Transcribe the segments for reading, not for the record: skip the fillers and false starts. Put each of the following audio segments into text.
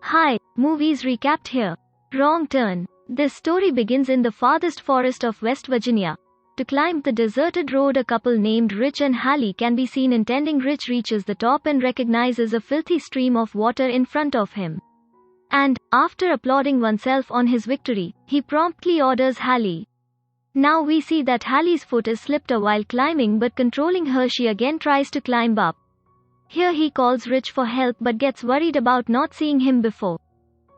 Hi, movies recapped here. Wrong turn. This story begins in the farthest forest of West Virginia. To climb the deserted road, a couple named Rich and Hallie can be seen intending. Rich reaches the top and recognizes a filthy stream of water in front of him. And, after applauding oneself on his victory, he promptly orders Hallie. Now we see that Hallie's foot is slipped while climbing, but controlling her, she again tries to climb up. Here he calls Rich for help but gets worried about not seeing him before.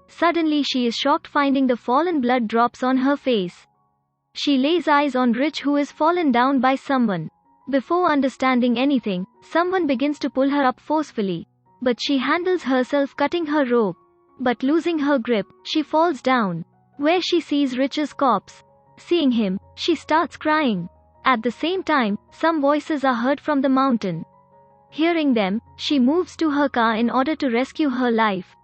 Suddenly she is shocked finding the fallen blood drops on her face. She lays eyes on Rich, who is fallen down by someone. Before understanding anything, someone begins to pull her up forcefully. But she handles herself, cutting her rope. But losing her grip, she falls down, where she sees Rich's corpse. Seeing him, she starts crying. At the same time, some voices are heard from the mountain. Hearing them, she moves to her car in order to rescue her life.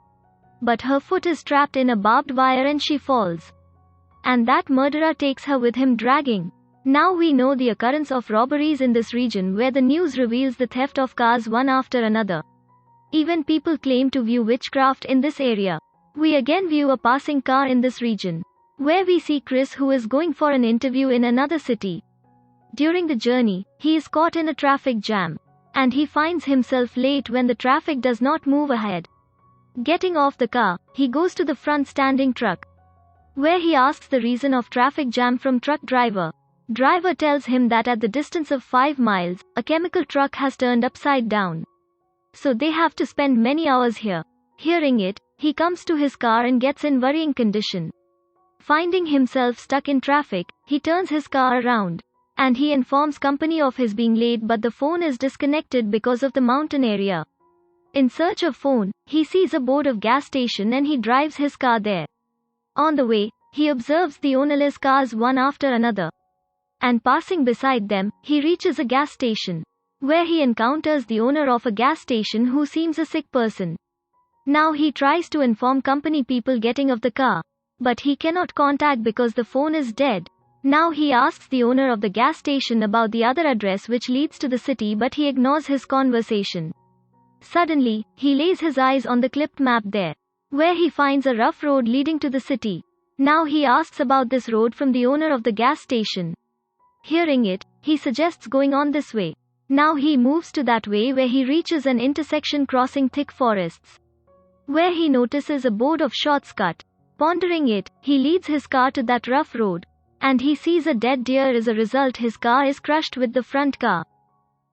But her foot is trapped in a barbed wire and she falls. And that murderer takes her with him, dragging. Now we know the occurrence of robberies in this region, where the news reveals the theft of cars one after another. Even people claim to view witchcraft in this area. We again view a passing car in this region, where we see Chris, who is going for an interview in another city. During the journey, he is caught in a traffic jam. And he finds himself late when the traffic does not move ahead. Getting off the car, he goes to the front standing truck, where he asks the reason of traffic jam from truck driver. Driver tells him that at the distance of 5 miles, a chemical truck has turned upside down. So they have to spend many hours here. Hearing it, he comes to his car and gets in worrying condition. Finding himself stuck in traffic, he turns his car around. And he informs company of his being late, but the phone is disconnected because of the mountain area. In search of phone, he sees a board of gas station and he drives his car there. On the way, he observes the ownerless cars one after another. And passing beside them, he reaches a gas station, where he encounters the owner of a gas station, who seems a sick person. Now he tries to inform company people getting of the car, but he cannot contact because the phone is dead. Now he asks the owner of the gas station about the other address which leads to the city, but he ignores his conversation. Suddenly, he lays his eyes on the clipped map there, where he finds a rough road leading to the city. Now he asks about this road from the owner of the gas station. Hearing it, he suggests going on this way. Now he moves to that way, where he reaches an intersection crossing thick forests, where he notices a board of shots cut. Pondering it, he leads his car to that rough road. And he sees a dead deer. As a result, his car is crushed with the front car.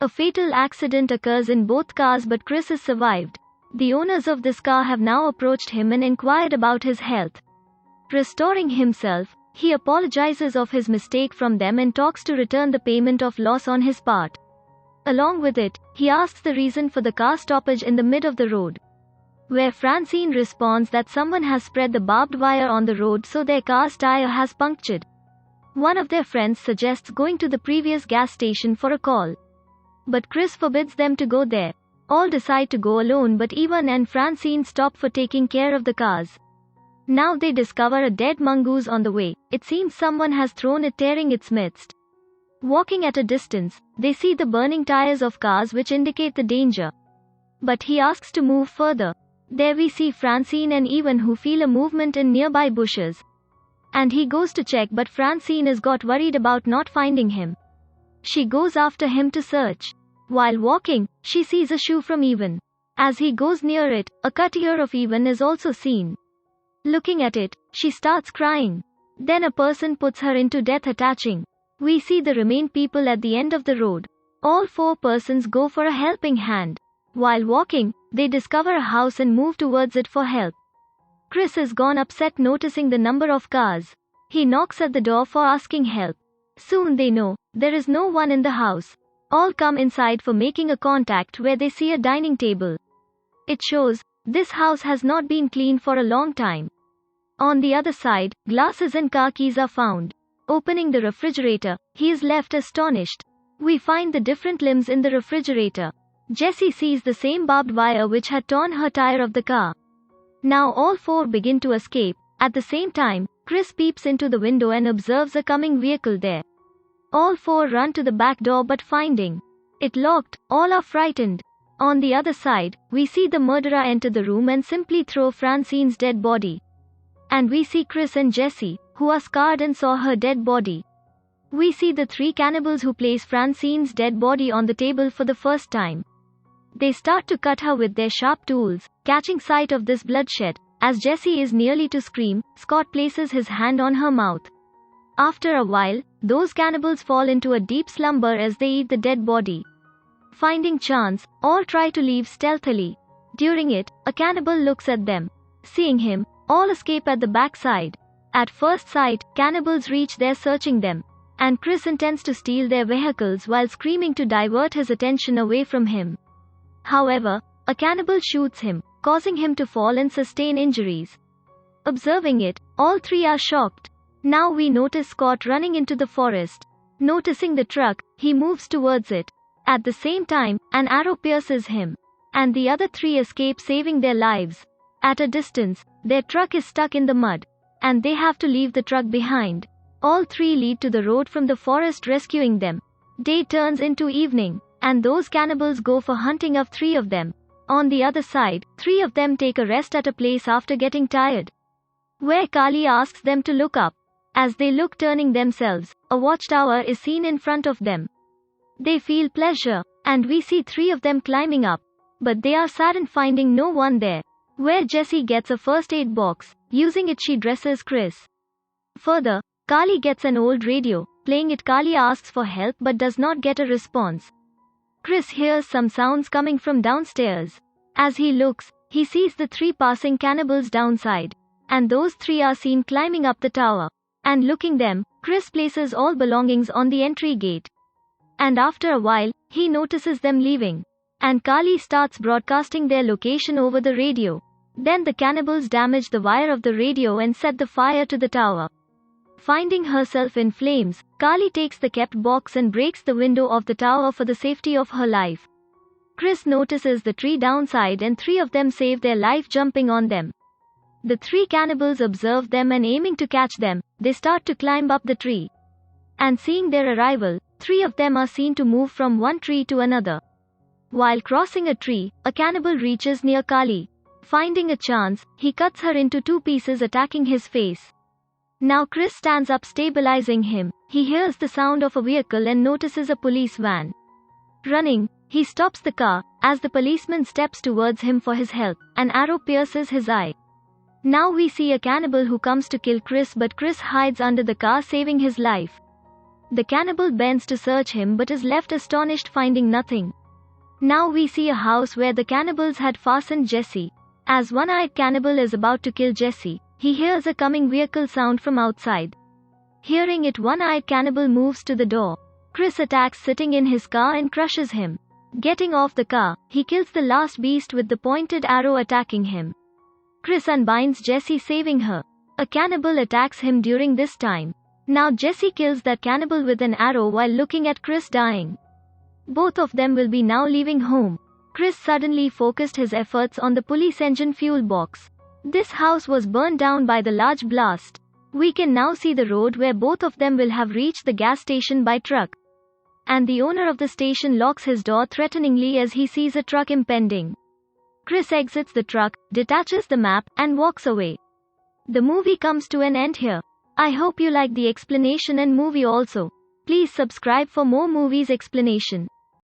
A fatal accident occurs in both cars, but Chris is survived. The owners of this car have now approached him and inquired about his health. Restoring himself, he apologizes of his mistake from them and talks to return the payment of loss on his part. Along with it, he asks the reason for the car stoppage in the mid of the road, where Francine responds that someone has spread the barbed wire on the road, so their car's tire has punctured. One of their friends suggests going to the previous gas station for a call. But Chris forbids them to go there. All decide to go alone, but Evan and Francine stop for taking care of the cars. Now they discover a dead mongoose on the way. It seems someone has thrown it, tearing its midst. Walking at a distance, they see the burning tires of cars, which indicate the danger. But he asks to move further. There we see Francine and Evan, who feel a movement in nearby bushes. And he goes to check, but Francine is got worried about not finding him. She goes after him to search. While walking, she sees a shoe from Evan. As he goes near it, a cut ear of Evan is also seen. Looking at it, she starts crying. Then a person puts her into death, attaching. We see the remain people at the end of the road. All 4 persons go for a helping hand. While walking, they discover a house and move towards it for help. Chris is gone upset noticing the number of cars. He knocks at the door for asking help. Soon they know there is no one in the house. All come inside for making a contact, where they see a dining table. It shows this house has not been cleaned for a long time. On the other side, glasses and car keys are found. Opening the refrigerator, he is left astonished. We find the different limbs in the refrigerator. Jessie sees the same barbed wire which had torn her tire of the car. Now all 4 begin to escape. At the same time, Chris peeps into the window and observes a coming vehicle there. All 4 run to the back door, but finding it locked, all are frightened. On the other side, we see the murderer enter the room and simply throw Francine's dead body. And we see Chris and Jesse, who are scarred and saw her dead body. We see the three cannibals who place Francine's dead body on the table for the first time. They start to cut her with their sharp tools. Catching sight of this bloodshed, as Jesse is nearly to scream, Scott places his hand on her mouth. After a while, those cannibals fall into a deep slumber as they eat the dead body. Finding chance, all try to leave stealthily. During it, a cannibal looks at them. Seeing him, all escape at the backside. At first sight, cannibals reach there searching them, and Chris intends to steal their vehicles while screaming to divert his attention away from him. However, a cannibal shoots him, causing him to fall and sustain injuries. Observing it, all three are shocked. Now we notice Scott running into the forest. Noticing the truck, he moves towards it. At the same time, an arrow pierces him, and the other three escape, saving their lives. At a distance, their truck is stuck in the mud, and they have to leave the truck behind. All three lead to the road from the forest, rescuing them. Day turns into evening, and those cannibals go for hunting of three of them. On the other side, three of them take a rest at a place after getting tired, where Kali asks them to look up. As they look, turning themselves, a watchtower is seen in front of them. They feel pleasure, and we see three of them climbing up. But they are saddened finding no one there. Where Jessie gets a first aid box. Using it, she dresses Chris. Further, Kali gets an old radio. Playing it, Kali asks for help but does not get a response. Chris hears some sounds coming from downstairs. As he looks, he sees the three passing cannibals downside, and those three are seen climbing up the tower. And looking them, Chris places all belongings on the entry gate. And after a while, he notices them leaving. And Kali starts broadcasting their location over the radio. Then the cannibals damage the wire of the radio and set the fire to the tower. Finding herself in flames, Kali takes the kept box and breaks the window of the tower for the safety of her life. Chris notices the tree downside and three of them save their life jumping on them. The three cannibals observe them and aiming to catch them, they start to climb up the tree. And seeing their arrival, three of them are seen to move from one tree to another. While crossing a tree, a cannibal reaches near Kali. Finding a chance, he cuts her into two pieces, attacking his face. Now Chris stands up, stabilizing him. He hears the sound of a vehicle and notices a police van. Running, he stops the car. As the policeman steps towards him for his help, an arrow pierces his eye. Now we see a cannibal who comes to kill Chris, but Chris hides under the car, saving his life. The cannibal bends to search him but is left astonished, finding nothing. Now we see a house where the cannibals had fastened Jesse. As one-eyed cannibal is about to kill Jesse, he hears a coming vehicle sound from outside. Hearing it, one-eyed cannibal moves to the door. Chris attacks sitting in his car and crushes him. Getting off the car, he kills the last beast with the pointed arrow attacking him. Chris unbinds Jesse, saving her. A cannibal attacks him during this time. Now Jesse kills that cannibal with an arrow while looking at Chris dying. Both of them will be now leaving home. Chris suddenly focused his efforts on the police engine fuel box. This house was burned down by the large blast. We can now see the road where both of them will have reached the gas station by truck. And the owner of the station locks his door threateningly as he sees a truck impending. Chris exits the truck, detaches the map, and walks away. The movie comes to an end here. I hope you liked the explanation and movie also. Please subscribe for more movies explanation.